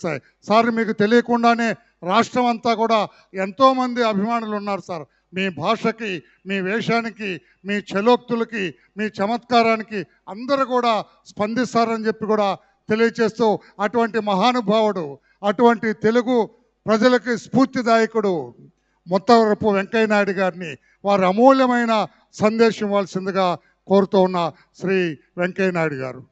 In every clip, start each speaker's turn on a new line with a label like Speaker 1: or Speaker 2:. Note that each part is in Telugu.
Speaker 1: కనిపిస్తాయి. సార్ మీకు తెలియకుండానే రాష్ట్రం అంతా కూడా ఎంతోమంది అభిమానులు ఉన్నారు సార్. మీ భాషకి, మీ వేషానికి, మీ చలోక్తులకి, మీ చమత్కారానికి అందరూ కూడా స్పందిస్తారని చెప్పి కూడా తెలియచేస్తూ, అటువంటి మహానుభావుడు, అటువంటి తెలుగు ప్రజలకి స్ఫూర్తిదాయకుడు ముత్తవరపు వెంకయ్య నాయుడు గారిని వారి అమూల్యమైన సందేశం ఇవ్వాల్సిందిగా కోరుతూ ఉన్న శ్రీ వెంకయ్య నాయుడు గారు.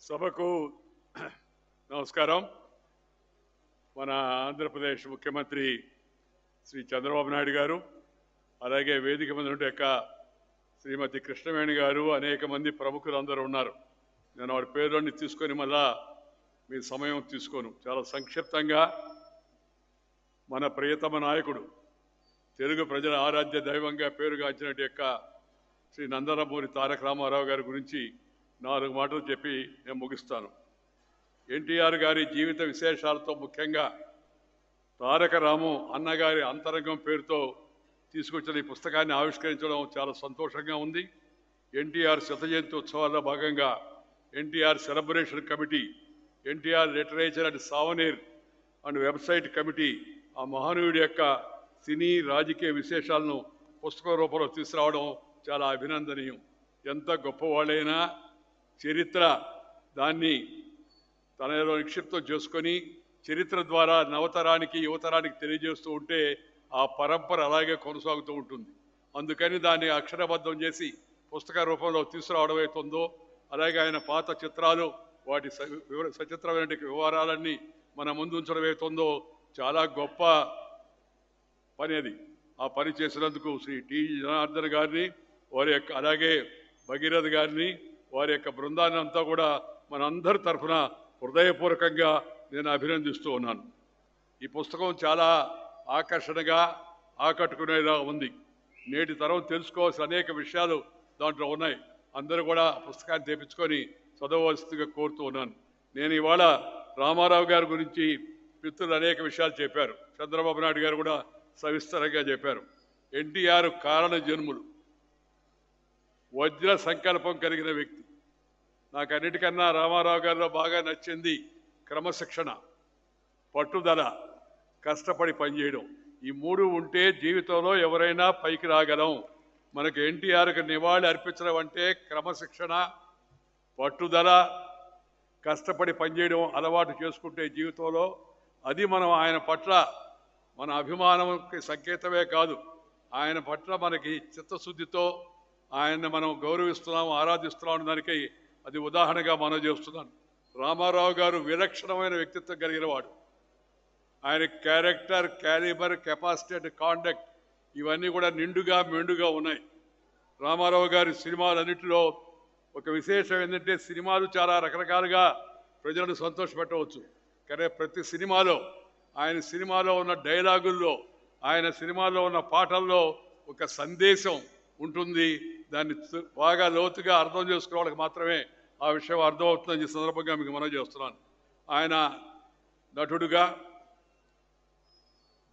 Speaker 2: సభకు నమస్కారం. మన ఆంధ్రప్రదేశ్ ముఖ్యమంత్రి శ్రీ చంద్రబాబు నాయుడు గారు, అలాగే వేదిక మీద ఉండే శ్రీమతి కృష్ణవేణి గారు, అనేక మంది ప్రముఖులు అందరూ ఉన్నారు. నేను వారి పేర్లన్నీ తీసుకొని మళ్ళా మీ సమయం తీసుకోను. చాలా సంక్షిప్తంగా మన ప్రియతమ నాయకుడు, తెలుగు ప్రజల ఆరాధ్య దైవంగా పేరుగాంచినట్టు శ్రీ నందమూరి తారక రామారావు గారి గురించి 4 మాటలు చెప్పి నేను ముగిస్తాను. ఎన్టీఆర్ గారి జీవిత విశేషాలతో ముఖ్యంగా తారక రాము అన్నగారి అంతరంగం పేరుతో తీసుకొచ్చిన ఈ పుస్తకాన్ని ఆవిష్కరించడం చాలా సంతోషంగా ఉంది. ఎన్టీఆర్ శతజయంతి ఉత్సవాల్లో భాగంగా NTR celebration committee, NTR literature and souvenir and website committee ఆ మహానీయుడి యొక్క సినీ రాజకీయ విశేషాలను పుస్తక రూపంలో తీసుకురావడం చాలా అభినందనీయం. ఎంత గొప్పవాళ్ళైనా చరిత్ర దాన్ని తనలో నిక్షిప్తం చేసుకొని చరిత్ర ద్వారా నవతరానికి యువతరానికి తెలియజేస్తూ ఉంటే ఆ పరంపర అలాగే కొనసాగుతూ ఉంటుంది. అందుకని దాన్ని అక్షరబద్ధం చేసి పుస్తక రూపంలో తీసుకురావడం అవుతుందో, అలాగే ఆయన పాత చిత్రాలు వాటి సచిత్రమైన వివరాలన్నీ మన ముందు ఉంచడం అవుతుందో చాలా గొప్ప పని అది. ఆ పని చేసినందుకు శ్రీ టి జనార్దన్ గారిని, వారి యొక్క అలాగే భగీరథ గారిని, వారి యొక్క బృందాన్ని అంతా కూడా మనందరి తరఫున హృదయపూర్వకంగా నేను అభినందిస్తూ ఉన్నాను. ఈ పుస్తకం చాలా ఆకర్షణగా ఆకట్టుకునేలా ఉంది. నేటి తరం తెలుసుకోవాల్సిన అనేక విషయాలు దాంట్లో ఉన్నాయి. అందరూ కూడా పుస్తకాన్ని తెప్పించుకొని చదవవలసిందిగా కోరుతూ ఉన్నాను. నేను ఇవాళ రామారావు గారి గురించి మిత్రులు అనేక విషయాలు చెప్పారు. చంద్రబాబు నాయుడు గారు కూడా సవిస్తరంగా చెప్పారు. ఎన్టీఆర్ కారణ జన్ములు, వజ్ర సంకల్పం కలిగిన వ్యక్తి. నాకు అన్నిటికన్నా రామారావు గారిలో బాగా నచ్చింది క్రమశిక్షణ, పట్టుదల, కష్టపడి పనిచేయడం. ఈ 3 ఉంటే జీవితంలో ఎవరైనా పైకి రాగలం. మనకు ఎన్టీఆర్కి నివాళి అర్పించడం అంటే క్రమశిక్షణ, పట్టుదల, కష్టపడి పనిచేయడం అలవాటు చేసుకుంటే జీవితంలో అది మనం ఆయన పట్ల మన అభిమానంకి సంకేతమే కాదు, ఆయన పట్ల మనకి చిత్తశుద్ధితో ఆయన్ని మనం గౌరవిస్తున్నాం, ఆరాధిస్తున్నాం దానికి అది ఉదాహరణగా మనం చేస్తున్నాను. రామారావు గారు విలక్షణమైన వ్యక్తిత్వం కలిగిన వాడు. ఆయన character, calibre, capacity and conduct ఇవన్నీ కూడా నిండుగా మెండుగా ఉన్నాయి. రామారావు గారి సినిమాలన్నింటిలో ఒక విశేషం ఏంటంటే, సినిమాలు చాలా రకరకాలుగా ప్రజలను సంతోషపెట్టవచ్చు, కానీ ప్రతి సినిమాలో ఆయన సినిమాలో ఉన్న డైలాగుల్లో, ఆయన సినిమాలో ఉన్న పాటల్లో ఒక సందేశం ఉంటుంది. దాన్ని బాగా లోతుగా అర్థం చేసుకునే వాళ్ళకి మాత్రమే ఆ విషయం అర్థమవుతుందని ఈ సందర్భంగా మీకు మనవి చేస్తున్నాను. ఆయన నటుడుగా,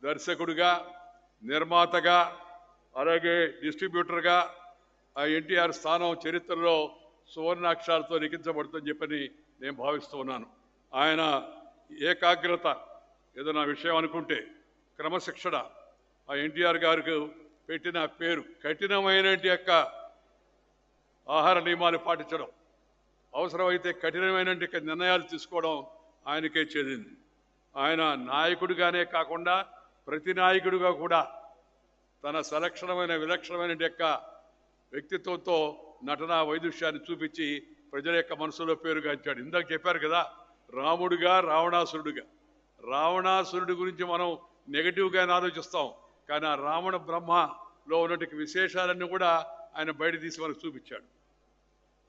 Speaker 2: దర్శకుడిగా, నిర్మాతగా, అలాగే డిస్ట్రిబ్యూటర్గా ఆ ఎన్టీఆర్ స్థానం చరిత్రలో సువర్ణాక్షరాలతో లిఖించబడుతుందని చెప్పని నేను భావిస్తూ ఉన్నాను. ఆయన ఏకాగ్రత, ఏదైనా విషయం అనుకుంటే క్రమశిక్షణ, ఆ ఎన్టీఆర్ గారికి పెట్టిన పేరు. కఠినమైన యొక్క ఆహార నియమాలు పాటించడం, అవసరమైతే కఠినమైన నిర్ణయాలు తీసుకోవడం ఆయనకే చెందింది. ఆయన నాయకుడిగానే కాకుండా ప్రతి నాయకుడిగా కూడా తన విలక్షణమైన యొక్క వ్యక్తిత్వంతో నటనా వైదుష్యాన్ని చూపించి ప్రజల యొక్క మనసులో పేరుగాంచాడు. ఇందాక చెప్పారు కదా, రాముడిగా, రావణాసురుడిగా. రావణాసురుడి గురించి మనం నెగటివ్గా ఆలోచిస్తాం, కానీ ఆ రావణ బ్రహ్మలో ఉన్నటువంటి విశేషాలన్నీ కూడా ఆయన బయట తీసి మనకు చూపించాడు.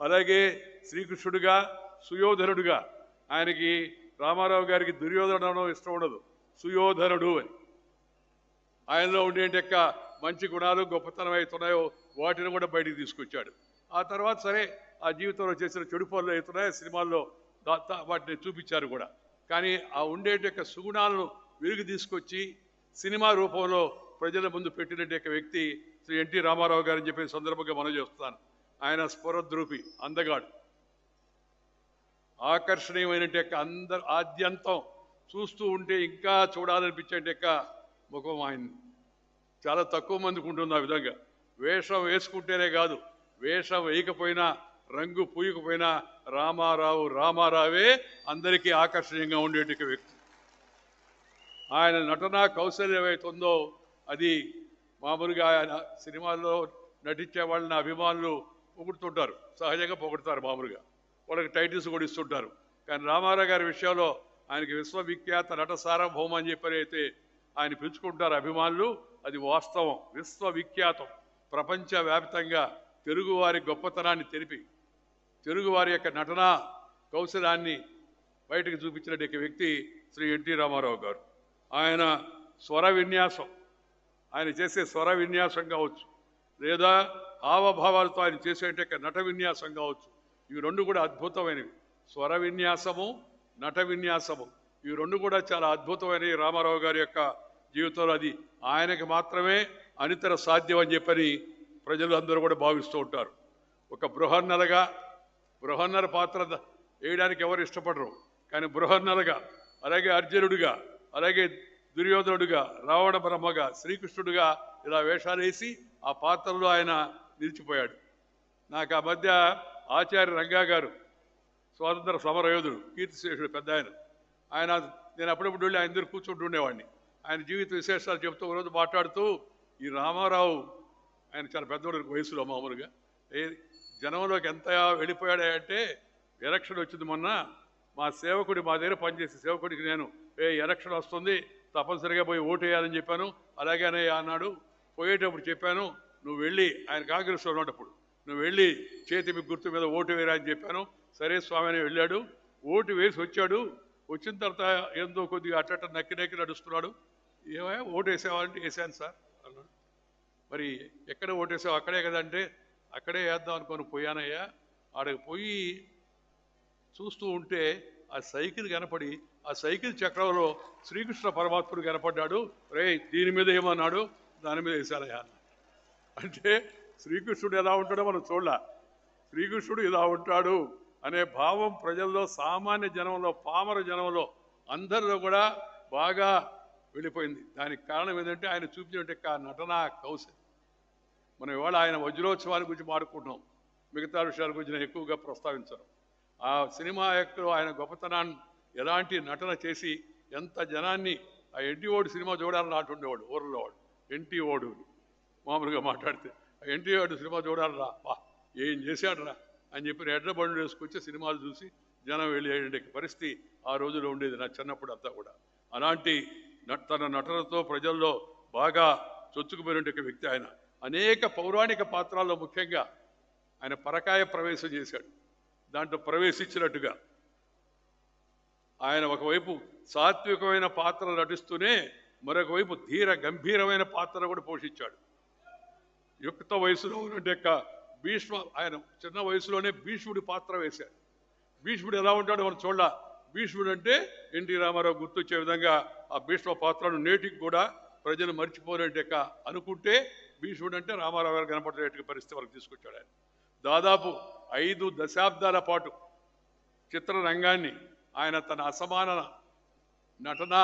Speaker 2: అలాగే శ్రీకృష్ణుడిగా, సుయోధనుడిగా. ఆయనకి రామారావు గారికి దుర్యోధనడం ఇష్టం ఉండదు, సుయోధనుడు అని. ఆయనలో ఉండే యొక్క మంచి గుణాలు, గొప్పతనం అవుతున్నాయో వాటిని కూడా బయటికి తీసుకొచ్చాడు. ఆ తర్వాత సరే ఆ జీవితంలో చేసిన చెడు పనులు అవుతున్నాయి సినిమాల్లో వాటిని చూపించారు కూడా. కానీ ఆ ఉండేటి యొక్క సుగుణాలను వెలుగు తీసుకొచ్చి సినిమా రూపంలో ప్రజల ముందు పెట్టినట్టు వ్యక్తి శ్రీ ఎన్టీ రామారావు గారని చెప్పిన సందర్భంగా మనం చేస్తున్నాను. ఆయన స్ఫురద్రూపి, అందగాడు, ఆకర్షణీయమైనట్టు అందరు ఆద్యంతం చూస్తూ ఉంటే ఇంకా చూడాలనిపించేట ముఖం ఆయన్ని. చాలా తక్కువ మందికి ఉంటుంది ఆ విధంగా. వేషం వేసుకుంటేనే కాదు, వేషం వేయకపోయినా, రంగు పూయకపోయినా రామారావు రామారావే అందరికీ ఆకర్షణీయంగా ఉండేట వ్యక్తి. ఆయన నటనా కౌశల్యం ఏమవుతుందో అది మామూలుగా ఆయన సినిమాల్లో నటించే వాళ్ళని అభిమానులు పొగుడుతుంటారు, సహజంగా పొగుడుతారు, మామూలుగా వాళ్ళకి టైటిల్స్ కూడా ఇస్తుంటారు. కానీ రామారావు గారి విషయంలో ఆయనకి విశ్వవిఖ్యాత నట సార్వభౌమ అని చెప్పి అయితే ఆయన పిలుచుకుంటారు అభిమానులు. అది వాస్తవం, విశ్వవిఖ్యాతం. ప్రపంచవ్యాప్తంగా తెలుగువారి గొప్పతనాన్ని తెలిపి తెలుగువారి యొక్క నటనా కౌశలాన్ని బయటకు చూపించినటువంటి వ్యక్తి శ్రీ ఎన్టీ రామారావు గారు. ఆయన స్వర విన్యాసం, ఆయన చేసే స్వర విన్యాసం కావచ్చు, లేదా హావభావాలతో ఆయన చేసేట నట విన్యాసం కావచ్చు, ఇవి రెండు కూడా అద్భుతమైనవి. స్వర విన్యాసము, నట విన్యాసము, ఇవి రెండు కూడా చాలా అద్భుతమైనవి రామారావు గారి యొక్క జీవితంలో. అది ఆయనకి మాత్రమే అనితర సాధ్యం అని చెప్పని ప్రజలు అందరూ కూడా భావిస్తూ ఉంటారు. ఒక బృహన్నర పాత్ర వేయడానికి ఎవరు ఇష్టపడరు, కానీ బృహన్నరగా, అలాగే అర్జునుడిగా, అలాగే దుర్యోధనుడిగా, రావణ బ్రహ్మగా, శ్రీకృష్ణుడిగా ఇలా వేషాలు వేసి ఆ పాత్రలో ఆయన నిలిచిపోయాడు. నాకు ఆ మధ్య ఆచార్య రంగా గారు, స్వాతంత్ర సమరయోధుడు, కీర్తిశేషుడు, పెద్ద ఆయన నేను అప్పుడప్పుడు వెళ్ళి ఆయన దగ్గర కూర్చుంటూ ఉండేవాడిని. ఆయన జీవిత విశేషాలు చెప్తూ ఒకరోజు మాట్లాడుతూ, ఈ రామారావు ఆయన చాలా పెద్దవాడు వయసులో, మామూలుగా జనంలోకి ఎంత వెళ్ళిపోయాడంటే, ఎలక్షన్ వచ్చింది మొన్న, మా దగ్గర పనిచేసే సేవకుడికి నేను ఎలక్షన్ వస్తుంది తప్పనిసరిగా పోయి ఓటు వేయాలని చెప్పాను. అలాగే అన్నాడు. పోయేటప్పుడు చెప్పాను, నువ్వు వెళ్ళి, ఆయన కాంగ్రెస్లో ఉన్నప్పుడు, నువ్వు వెళ్ళి చేతి గుర్తు మీద ఓటు వేయరా అని చెప్పాను. సరే స్వామి అని వెళ్ళాడు, ఓటు వేసి వచ్చాడు. వచ్చిన తర్వాత ఏందో కొద్దిగా అట్ట నక్కి నడుస్తున్నాడు. ఏమయ్యా ఓటు వేసావంటే వేసాను సార్ అన్నాడు. మరి ఎక్కడ ఓటు వేసావు? అక్కడే కదంటే అక్కడే వేద్దాం అనుకొని పోయానయ్యా. ఆడకి పోయి చూస్తూ ఉంటే ఆ సైకిల్ కనపడి, ఆ సైకిల్ చక్రంలో శ్రీకృష్ణ పరమాత్ముడు కనపడ్డాడు. రే దీని మీద ఏమన్నాడు, దాని మీద వేశానయ్యా అన్న. అంటే శ్రీకృష్ణుడు ఎలా ఉంటాడో మనం చూడాల, శ్రీకృష్ణుడు ఇలా ఉంటాడు అనే భావం ప్రజల్లో, సామాన్య జనంలో, పామర జనంలో అందరిలో కూడా బాగా వెళ్ళిపోయింది. దానికి కారణం ఏంటంటే ఆయన చూపించిన నటనా కౌశలం. మనం ఇవాళ ఆయన వజ్రోత్సవాల గురించి మాట్లాడుకుంటున్నాం, మిగతా విషయాల గురించి నేను ఎక్కువగా ప్రస్తావించను. ఆ సినిమా యొక్క ఆయన గొప్పతనాన్ని, ఎలాంటి నటన చేసి ఎంత జనాన్ని, ఆ ఎన్టీ ఓడు సినిమా చూడాలని నాటుండేవాడు ఊర్లో వాడు, ఎన్టీ ఓడు మామూలుగా మాట్లాడితే, ఆ ఎన్టీ ఓడు సినిమా చూడాలి రా, ఏం చేశాడు రా అని చెప్పి ఎడ్ల బండ్లు వేసుకొచ్చి సినిమాలు చూసి జనం వెళ్ళే పరిస్థితి ఆ రోజులో ఉండేది నా చిన్నప్పుడు అంతా కూడా. అలాంటి తన నటనతో ప్రజల్లో బాగా చొచ్చుకుపోయిన వ్యక్తి ఆయన. అనేక పౌరాణిక పాత్రల్లో ముఖ్యంగా ఆయన పరకాయ ప్రవేశం చేశాడు. దాంట్లో ప్రవేశించినట్టుగా ఆయన ఒకవైపు సాత్వికమైన పాత్ర నటిస్తూనే మరొక వైపు ధీర గంభీరమైన పాత్ర కూడా పోషించాడు. యుక్త వయసులో ఉన్నట్టు భీష్మ, ఆయన చిన్న వయసులోనే భీష్ముడి పాత్ర వేశాడు. భీష్ముడు ఎలా ఉంటాడో మనం చూడాల. భీష్ముడు అంటే ఎన్టీ రామారావు గుర్తొచ్చే విధంగా ఆ భీష్మ పాత్రను నేటికి కూడా ప్రజలు మర్చిపోలేట అనుకుంటే భీష్ముడు అంటే రామారావు గారు కనపడేట పరిస్థితి వరకు తీసుకొచ్చాడు. ఆయన దాదాపు 5 దశాబ్దాల పాటు చిత్రరంగాన్ని ఆయన తన అసమాన నటనా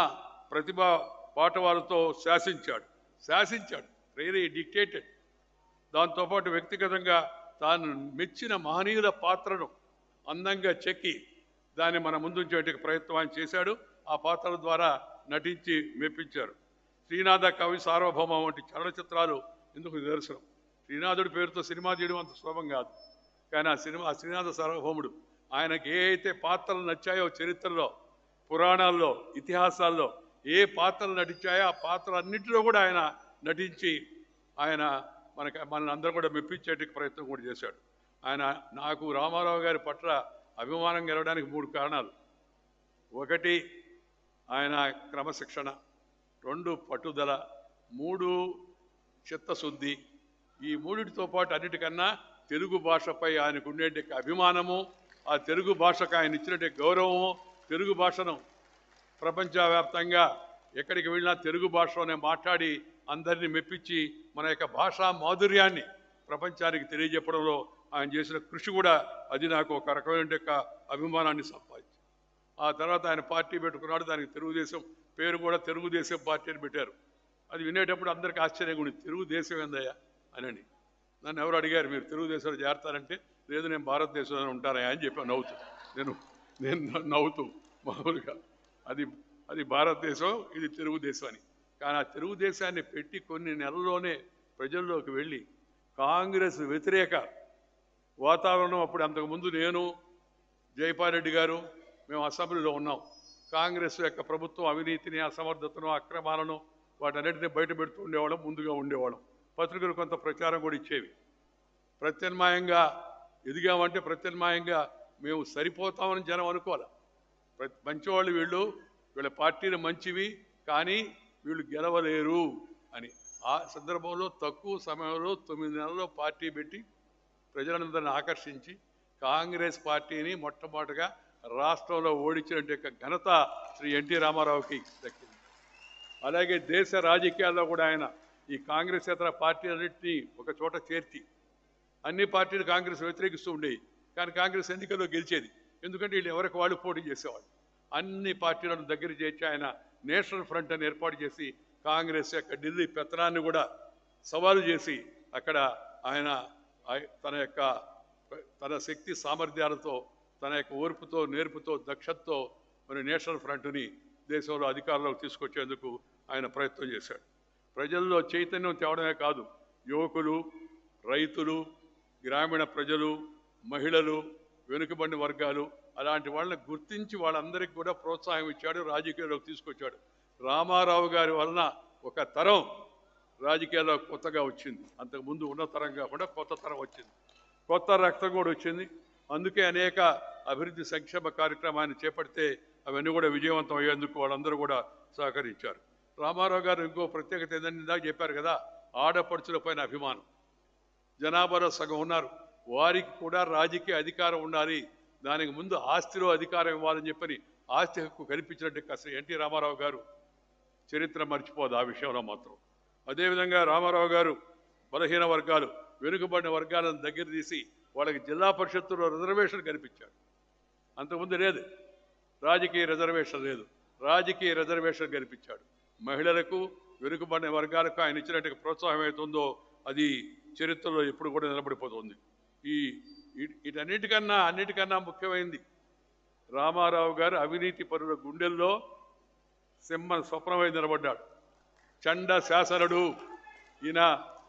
Speaker 2: ప్రతిభా పాటవాలతో శాసించాడు, రియలీ డిక్టేటెడ్. దాంతోపాటు వ్యక్తిగతంగా తాను మెచ్చిన మహనీయుల పాత్రను అందంగా చెక్కి దాన్ని మన ముందుంచే ప్రయత్నం ఆయన చేశాడు. ఆ పాత్రల ద్వారా నటించి మెప్పించారు. శ్రీనాథ కవి సార్వభౌమ వంటి చలనచిత్రాలు ఎందుకు నిదర్శనం. శ్రీనాథుడి పేరుతో సినిమా చేయడం అంత సులభం కాదు, కానీ ఆ శ్రీనాథ సార్వభౌముడు ఆయనకి ఏ అయితే పాత్రలు నచ్చాయో, చరిత్రలో, పురాణాల్లో, ఇతిహాసాల్లో ఏ పాత్రలు నటించాయో ఆ పాత్రలన్నింటిలో కూడా ఆయన నటించి ఆయన మనల్ని అందరూ కూడా మెప్పించేట ప్రయత్నం కూడా చేశాడు. నాకు రామారావు గారి పట్ల అభిమానం కలగడానికి 3 కారణాలు. 1 ఆయన క్రమశిక్షణ, 2 పట్టుదల, 3 చిత్తశుద్ధి, ఈ మూడిటితో పాటు అన్నిటికన్నా తెలుగు భాషపై ఆయనకు ఉండే అభిమానము, ఆ తెలుగు భాషకు ఆయన ఇచ్చినట్టు గౌరవము, తెలుగు భాషను ప్రపంచవ్యాప్తంగా ఎక్కడికి వెళ్ళినా తెలుగు భాషలోనే మాట్లాడి అందరినీ మెప్పించి మన యొక్క భాషా మాధుర్యాన్ని ప్రపంచానికి తెలియజెప్పడంలో ఆయన చేసిన కృషి కూడా అది నాకు ఒక రకమైన అభిమానాన్ని సంపాదించింది. ఆ తర్వాత ఆయన పార్టీ పెట్టుకున్నాడు, దానికి తెలుగుదేశం పేరు కూడా తెలుగుదేశం పార్టీ అని పెట్టారు. అది వినేటప్పుడు అందరికీ ఆశ్చర్యంగా ఉంది, తెలుగుదేశం ఏందయ్యా అని. నన్ను ఎవరు అడిగారు మీరు తెలుగుదేశంలో చేరతారంటే, లేదు నేను భారతదేశంలో ఉంటానయ్యా అని చెప్పి నేను నవ్వుతూ మామూలుగా అది భారతదేశం, ఇది తెలుగుదేశం అని. కానీ ఆ తెలుగుదేశాన్ని పెట్టి కొన్ని నెలల్లోనే ప్రజల్లోకి వెళ్ళి కాంగ్రెస్ వ్యతిరేక వాతావరణం, అప్పుడు అంతకుముందు నేను జైపాల్ రెడ్డి గారు మేము అసెంబ్లీలో ఉన్నాం. కాంగ్రెస్ యొక్క ప్రభుత్వం అవినీతిని, అసమర్థతను, అక్రమాలను వాటన్నిటిని బయట పెడుతూ ఉండేవాళ్ళం, ముందుగా ఉండేవాళ్ళం. పత్రికలు కొంత ప్రచారం కూడా ఇచ్చేవి. ప్రత్యామ్నాయంగా ఎదిగామంటే ప్రత్యామ్నాయంగా మేము సరిపోతామని జనం అనుకోవాలి. మంచివాళ్ళు వీళ్ళ పార్టీలు మంచివి, కానీ వీళ్ళు గెలవలేరు అని. ఆ సందర్భంలో తక్కువ సమయంలో 9 నెలల్లో పార్టీ పెట్టి ప్రజలందరిని ఆకర్షించి కాంగ్రెస్ పార్టీని మొట్టమొదటిగా రాష్ట్రంలో ఓడించినట్టు ఘనత శ్రీ ఎన్టీ రామారావుకి దక్కింది. అలాగే దేశ రాజకీయాల్లో కూడా ఆయన ఈ కాంగ్రెస్ ఇతర పార్టీలన్నింటినీ ఒక చోట చేర్చి, అన్ని పార్టీలు కాంగ్రెస్ వ్యతిరేకిస్తూ ఉండేవి, కానీ కాంగ్రెస్ ఎన్నికల్లో గెలిచేది. ఎందుకంటే వీళ్ళు ఎవరికి వాళ్ళు పోటీ చేసేవాళ్ళు. అన్ని పార్టీలను దగ్గర చేర్చి ఆయన నేషనల్ ఫ్రంట్ అని ఏర్పాటు చేసి కాంగ్రెస్ యొక్క ఢిల్లీ పెత్తనాన్ని కూడా సవాలు చేసి అక్కడ ఆయన తన శక్తి సామర్థ్యాలతో, తన యొక్క ఓర్పుతో, నేర్పుతో, దక్షతతో మరి నేషనల్ ఫ్రంట్ని దేశంలో అధికారంలోకి తీసుకొచ్చేందుకు ఆయన ప్రయత్నం చేశాడు. ప్రజల్లో చైతన్యం తేవడమే కాదు, యువకులు, రైతులు, గ్రామీణ ప్రజలు, మహిళలు, వెనుకబడిన వర్గాలు అలాంటి వాళ్ళని గుర్తించి వాళ్ళందరికీ కూడా ప్రోత్సాహం ఇచ్చాడు, రాజకీయాల్లోకి తీసుకొచ్చాడు. రామారావు గారి వలన ఒక తరం రాజకీయాల్లో కొత్తగా వచ్చింది. అంతకుముందు ఉన్న తరం కాకుండా కొత్త తరం వచ్చింది, కొత్త రక్తం కూడా వచ్చింది. అందుకే అనేక అభివృద్ధి సంక్షేమ కార్యక్రమాన్ని చేపడితే అవన్నీ కూడా విజయవంతం అయ్యేందుకు వాళ్ళందరూ కూడా సహకరించారు. రామారావు గారు ఇంకో ప్రత్యేకత ఏంటంటే ఇందాక చెప్పారు కదా, ఆడపడుచుల పైన అభిమానం. జనాభాలో సగం ఉన్నారు, వారికి కూడా రాజకీయ అధికారం ఉండాలి, దానికి ముందు ఆస్తిలో అధికారం ఇవ్వాలని చెప్పని ఆస్తి హక్కు కల్పించినట్టు కాస్త ఎన్టీ రామారావు గారు చరిత్ర మర్చిపోదు ఆ విషయంలో మాత్రం. అదేవిధంగా రామారావు గారు బలహీన వర్గాలు, వెనుకబడిన వర్గాలను దగ్గర తీసి వాళ్ళకి జిల్లా పరిషత్తులో రిజర్వేషన్ కల్పించాడు. అంతకుముందు లేదు, రాజకీయ రిజర్వేషన్ లేదు, రాజకీయ రిజర్వేషన్ కల్పించాడు. మహిళలకు, వెనుకబడిన వర్గాలకు ఆయన ఇచ్చినట్టు ప్రోత్సాహం అవుతుందో అది చరిత్రలో ఎప్పుడు కూడా నిలబడిపోతుంది. అన్నిటికన్నా ముఖ్యమైనది, రామారావు గారు అవినీతి పరుల గుండెల్లో సింహ స్వప్నమై నిలబడ్డాడు. చండ శాసనుడు ఈయన.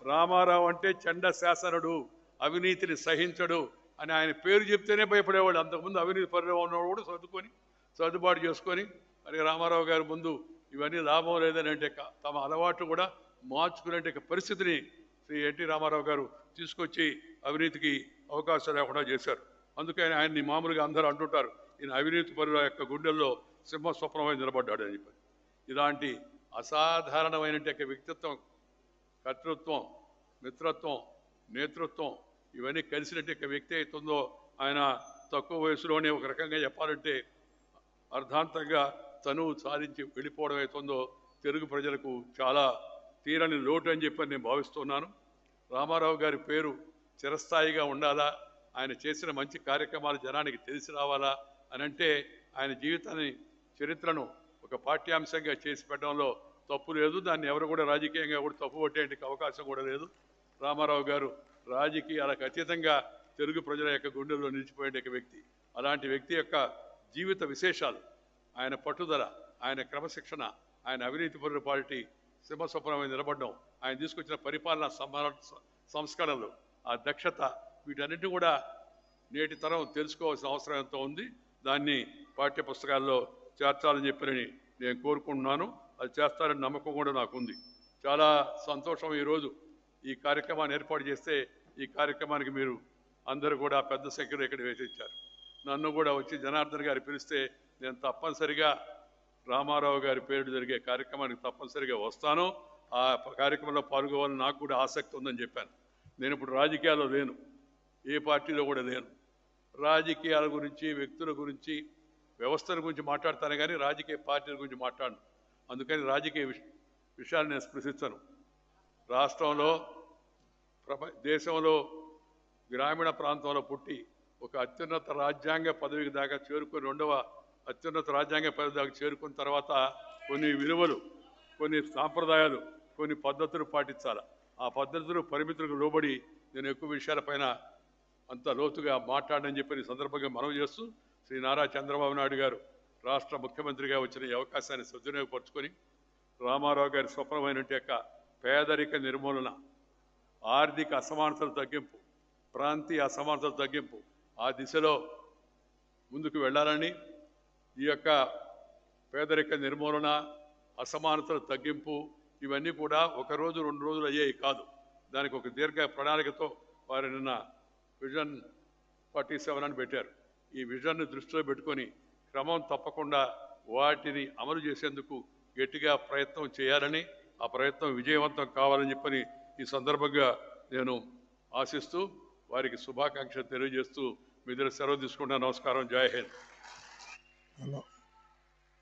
Speaker 2: రామారావు అంటే చండ శాసనుడు, అవినీతిని సహించడు అని ఆయన పేరు చెప్తేనే భయపడేవాళ్ళు. అంతకుముందు అవినీతి పరులు ఉన్నవాడు కూడా సర్దుబాటు చేసుకొని మరి రామారావు గారి ముందు ఇవన్నీ లాభం లేదని అంటే తమ అలవాట్లు కూడా మార్చుకునే పరిస్థితిని శ్రీ ఎన్టీ రామారావు గారు తీసుకొచ్చి అవినీతికి అవకాశం లేకుండా చేశారు. అందుకని ఆయన్ని మామూలుగా అందరూ అంటుంటారు, ఈయన అవినీతి పరుల యొక్క గుండెల్లో సింహ స్వప్నమై నిలబడ్డాడు అని చెప్పి. ఇలాంటి అసాధారణమైన వ్యక్తిత్వం, కర్తృత్వం, మిత్రత్వం, నేతృత్వం ఇవన్నీ కలిసినట్టు వ్యక్తి అవుతుందో ఆయన తక్కువ వయసులోనే ఒక రకంగా చెప్పాలంటే అర్ధాంతంగా తనువు సాధించి వెళ్ళిపోవడం అవుతుందో తెలుగు ప్రజలకు చాలా తీరని లోటు అని చెప్పి నేను భావిస్తున్నాను. రామారావు గారి పేరు చిరస్థాయిగా ఉండాలా, ఆయన చేసిన మంచి కార్యక్రమాలు జనానికి తెలిసి రావాలా అని అంటే ఆయన జీవితాన్ని, చరిత్రను ఒక పాఠ్యాంశంగా చేసి పెట్టడంలో తప్పు లేదు. దాన్ని ఎవరు కూడా రాజకీయంగా కూడా తప్పు పట్టేందుకు అవకాశం కూడా లేదు. రామారావు గారు రాజకీయాలకు అతీతంగా తెలుగు ప్రజల యొక్క గుండెల్లో నిలిచిపోయే వ్యక్తి. అలాంటి వ్యక్తి యొక్క జీవిత విశేషాలు, ఆయన పట్టుదల, ఆయన క్రమశిక్షణ, ఆయన అవినీతి పరుల పార్టీ సింహస్వప్నమై నిలబడడం, ఆయన తీసుకొచ్చిన పరిపాలనా సంస్కరణలు, ఆ దక్షత, వీటన్నిటిని కూడా నేటి తరం తెలుసుకోవాల్సిన అవసరం ఎంతో ఉంది. దాన్ని పాఠ్య పుస్తకాల్లో చేర్చాలని చెప్పని నేను కోరుకుంటున్నాను. అది చేస్తారని నమ్మకం కూడా నాకుంది. చాలా సంతోషం ఈరోజు ఈ కార్యక్రమాన్ని ఏర్పాటు చేస్తే ఈ కార్యక్రమానికి మీరు అందరూ కూడా పెద్ద సంఖ్యలో ఇక్కడ వేసించారు. నన్ను కూడా వచ్చి జనార్దన్ గారు పిలిస్తే నేను తప్పనిసరిగా రామారావు గారి పేరు జరిగే కార్యక్రమానికి తప్పనిసరిగా వస్తాను. ఆ కార్యక్రమంలో పాల్గొవాలని నాకు కూడా ఆసక్తి ఉందని చెప్పాను. నేను ఇప్పుడు రాజకీయాల్లో లేను, ఏ పార్టీలో కూడా లేను. రాజకీయాల గురించి, వ్యక్తుల గురించి, వ్యవస్థల గురించి మాట్లాడతాను కానీ రాజకీయ పార్టీల గురించి మాట్లాడను. అందుకని రాజకీయ విషయాలు నేను స్పృశించను. రాష్ట్రంలో, దేశంలో, గ్రామీణ ప్రాంతంలో పుట్టి ఒక అత్యున్నత రాజ్యాంగ పదవికి దాకా చేరుకొని, రెండవ అత్యున్నత రాజ్యాంగ పదవి దాకా చేరుకున్న తర్వాత కొన్ని విలువలు, కొన్ని సాంప్రదాయాలు, కొన్ని పద్ధతులు పాటించాలి. ఆ పద్ధతులు, పరిమితులకు లోబడి నేను ఎక్కువ విషయాలపైన అంత లోతుగా మాట్లాడని చెప్పి ఈ సందర్భంగా మనవి చేస్తూ, శ్రీ నారా చంద్రబాబు నాయుడు గారు రాష్ట్ర ముఖ్యమంత్రిగా వచ్చిన ఈ అవకాశాన్ని సద్వినియోగపరుచుకొని రామారావు గారి స్వప్నమైన యొక్క పేదరిక నిర్మూలన, ఆర్థిక అసమానతల తగ్గింపు, ప్రాంతీయ అసమానతల తగ్గింపు, ఆ దిశలో ముందుకు వెళ్ళాలని, ఈ యొక్క పేదరిక నిర్మూలన, అసమానతల తగ్గింపు ఇవన్నీ కూడా ఒక రోజు 2 రోజులు అయ్యేవి కాదు. దానికి ఒక దీర్ఘ ప్రణాళికతో వారు నిన్న విజన్ 47 అని పెట్టారు. ఈ విజన్ను దృష్టిలో పెట్టుకొని క్రమం తప్పకుండా వాటిని అమలు చేసేందుకు గట్టిగా ప్రయత్నం చేయాలని, ఆ ప్రయత్నం విజయవంతం కావాలని చెప్పని ఈ సందర్భంగా నేను ఆశిస్తూ వారికి శుభాకాంక్షలు తెలియజేస్తూ మీ దగ్గర సెలవు తీసుకుంటా. నమస్కారం. జై హింద్.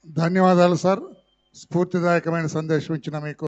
Speaker 1: ధన్యవాదాలు సార్. స్ఫూర్తిదాయకమైన సందేశం ఇచ్చిన మీకు